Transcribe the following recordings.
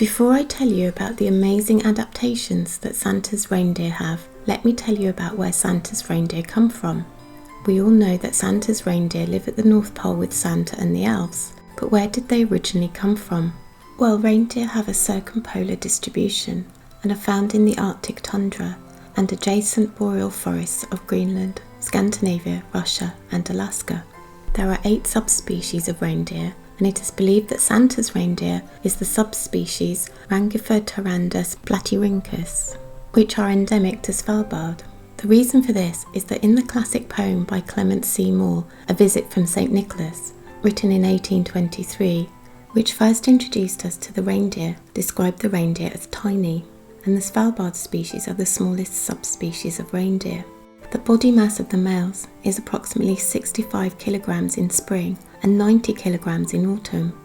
Before I tell you about the amazing adaptations that Santa's reindeer have, let me tell you about where Santa's reindeer come from. We all know that Santa's reindeer live at the North Pole with Santa and the elves, but where did they originally come from? Well, reindeer have a circumpolar distribution and are found in the Arctic tundra and adjacent boreal forests of Greenland, Scandinavia, Russia and Alaska. There are 8 subspecies of reindeer, and it is believed that Santa's reindeer is the subspecies Rangiferturandus platyrhynchus, which are endemic to Svalbard. The reason for this is that in the classic poem by Clement C. Moore, A Visit from St. Nicholas, written in 1823, which first introduced us to the reindeer, described the reindeer as tiny, and the Svalbard species are the smallest subspecies of reindeer. The body mass of the males is approximately 65 kilograms in spring and 90 kilograms in autumn,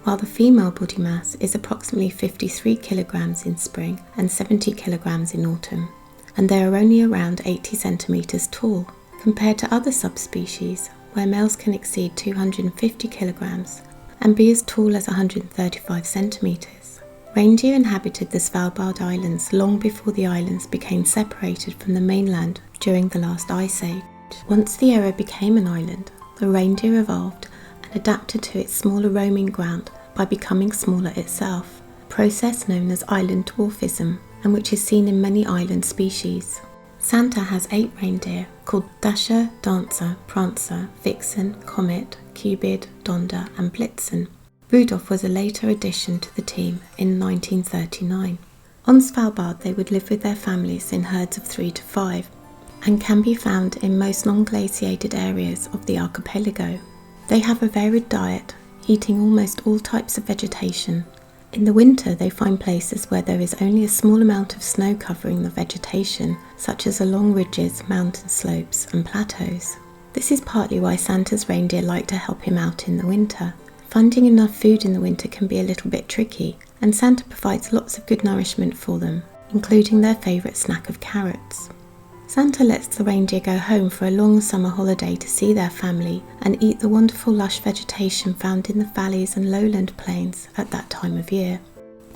while the female body mass is approximately 53 kilograms in spring and 70 kilograms in autumn, and they are only around 80 centimeters tall, compared to other subspecies where males can exceed 250 kilograms and be as tall as 135 centimeters. Reindeer inhabited the Svalbard Islands long before the islands became separated from the mainland during the last ice age. Once the area became an island, the reindeer evolved and adapted to its smaller roaming ground by becoming smaller itself, a process known as island dwarfism, and which is seen in many island species. Santa has 8 reindeer called Dasher, Dancer, Prancer, Vixen, Comet, Cupid, Donder and Blitzen. Rudolph was a later addition to the team in 1939. On Svalbard they would live with their families in herds of 3 to 5 and can be found in most non-glaciated areas of the archipelago. They have a varied diet, eating almost all types of vegetation. In the winter they find places where there is only a small amount of snow covering the vegetation, such as along ridges, mountain slopes and plateaus. This is partly why Santa's reindeer like to help him out in the winter. Finding enough food in the winter can be a little bit tricky, and Santa provides lots of good nourishment for them, including their favourite snack of carrots. Santa lets the reindeer go home for a long summer holiday to see their family and eat the wonderful lush vegetation found in the valleys and lowland plains at that time of year.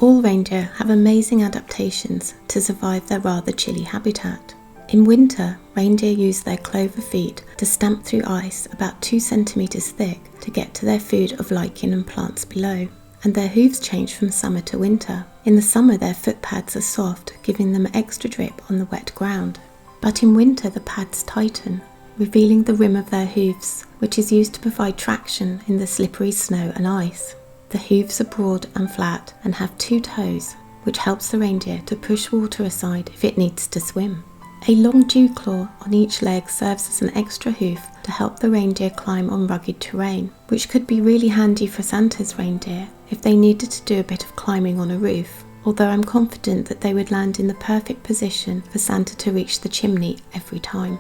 All reindeer have amazing adaptations to survive their rather chilly habitat. In winter, reindeer use their clover feet to stamp through ice about 2 centimeters thick to get to their food of lichen and plants below, and their hooves change from summer to winter. In the summer their foot pads are soft, giving them extra drip on the wet ground. But in winter the pads tighten, revealing the rim of their hooves, which is used to provide traction in the slippery snow and ice. The hooves are broad and flat and have 2 toes, which helps the reindeer to push water aside if it needs to swim. A long dew claw on each leg serves as an extra hoof to help the reindeer climb on rugged terrain, which could be really handy for Santa's reindeer if they needed to do a bit of climbing on a roof, although I'm confident that they would land in the perfect position for Santa to reach the chimney every time.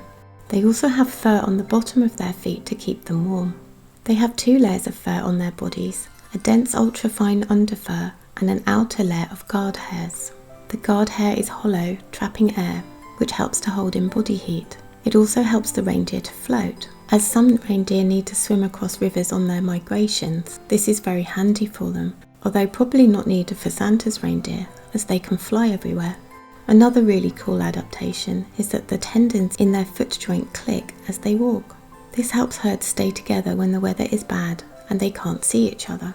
They also have fur on the bottom of their feet to keep them warm. They have 2 layers of fur on their bodies, a dense ultrafine underfur and an outer layer of guard hairs. The guard hair is hollow, trapping air, which helps to hold in body heat. It also helps the reindeer to float. As some reindeer need to swim across rivers on their migrations, this is very handy for them, although probably not needed for Santa's reindeer, as they can fly everywhere. Another really cool adaptation is that the tendons in their foot joint click as they walk. This helps herds stay together when the weather is bad and they can't see each other.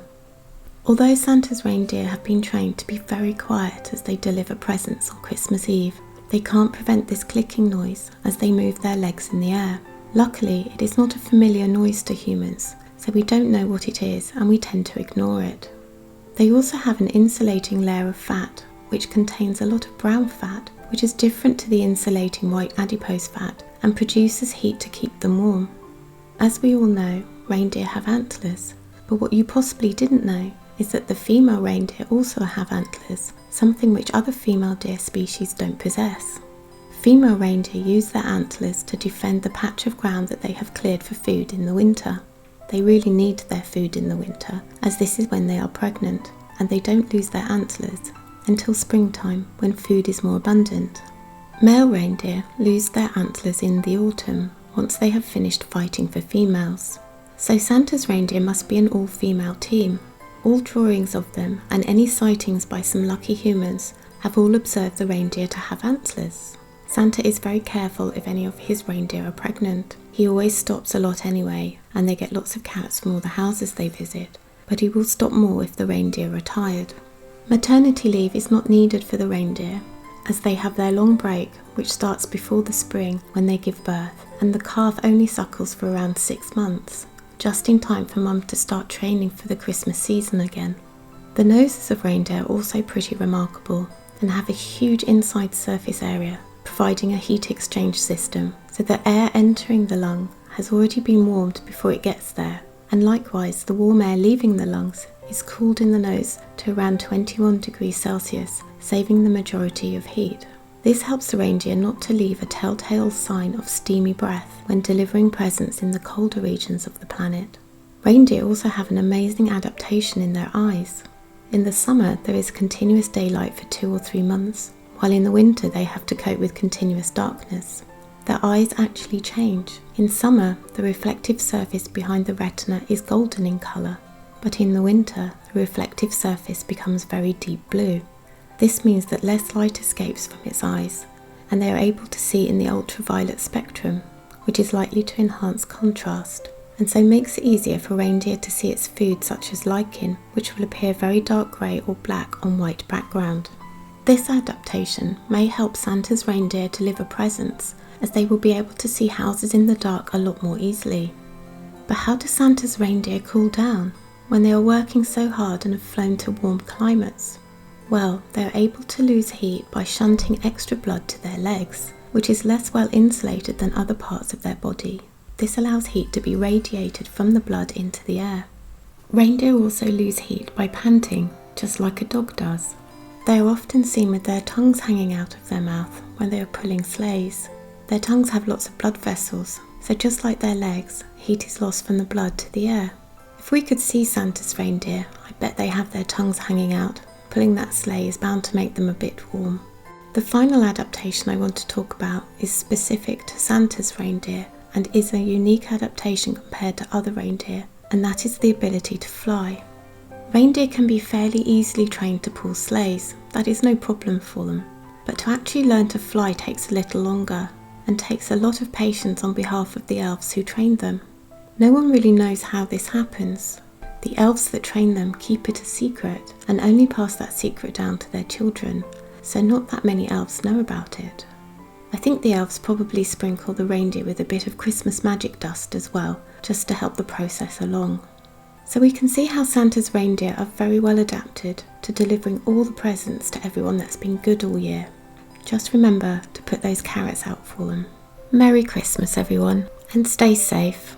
Although Santa's reindeer have been trained to be very quiet as they deliver presents on Christmas Eve, they can't prevent this clicking noise as they move their legs in the air. Luckily, it is not a familiar noise to humans, so we don't know what it is and we tend to ignore it. They also have an insulating layer of fat, which contains a lot of brown fat, which is different to the insulating white adipose fat and produces heat to keep them warm. As we all know, reindeer have antlers, but what you possibly didn't know is that the female reindeer also have antlers, something which other female deer species don't possess. Female reindeer use their antlers to defend the patch of ground that they have cleared for food in the winter. They really need their food in the winter, as this is when they are pregnant, and they don't lose their antlers until springtime when food is more abundant. Male reindeer lose their antlers in the autumn once they have finished fighting for females. So Santa's reindeer must be an all-female team. all drawings of them and any sightings by some lucky humans have all observed the reindeer to have antlers. Santa is very careful if any of his reindeer are pregnant. He always stops a lot anyway, and they get lots of cats from all the houses they visit, but he will stop more if the reindeer are tired. Maternity leave is not needed for the reindeer, as they have their long break, which starts before the spring when they give birth, and the calf only suckles for around 6 months, just in time for mum to start training for the Christmas season again. The noses of reindeer are also pretty remarkable and have a huge inside surface area, providing a heat exchange system, so the air entering the lung has already been warmed before it gets there, and likewise the warm air leaving the lungs is cooled in the nose to around 21 degrees Celsius, saving the majority of heat. This helps the reindeer not to leave a telltale sign of steamy breath when delivering presents in the colder regions of the planet. Reindeer also have an amazing adaptation in their eyes. In the summer there is continuous daylight for 2 or 3 months, while in the winter they have to cope with continuous darkness. Their eyes actually change. In summer, the reflective surface behind the retina is golden in colour, but in the winter, the reflective surface becomes very deep blue. This means that less light escapes from its eyes, and they are able to see in the ultraviolet spectrum, which is likely to enhance contrast, and so makes it easier for reindeer to see its food such as lichen, which will appear very dark grey or black on white background. This adaptation may help Santa's reindeer deliver presents, as they will be able to see houses in the dark a lot more easily. But how do Santa's reindeer cool down when they are working so hard and have flown to warm climates? Well, they are able to lose heat by shunting extra blood to their legs, which is less well insulated than other parts of their body. This allows heat to be radiated from the blood into the air. Reindeer also lose heat by panting, just like a dog does. They are often seen with their tongues hanging out of their mouth when they are pulling sleighs. Their tongues have lots of blood vessels, so just like their legs, heat is lost from the blood to the air. If we could see Santa's reindeer, I bet they have their tongues hanging out. Pulling that sleigh is bound to make them a bit warm. The final adaptation I want to talk about is specific to Santa's reindeer and is a unique adaptation compared to other reindeer, and that is the ability to fly. Reindeer can be fairly easily trained to pull sleighs, that is no problem for them, but to actually learn to fly takes a little longer and takes a lot of patience on behalf of the elves who train them. No one really knows how this happens. The elves that train them keep it a secret and only pass that secret down to their children, so not that many elves know about it. I think the elves probably sprinkle the reindeer with a bit of Christmas magic dust as well, just to help the process along. So we can see how Santa's reindeer are very well adapted to delivering all the presents to everyone that's been good all year. Just remember to put those carrots out for them. Merry Christmas everyone, and stay safe.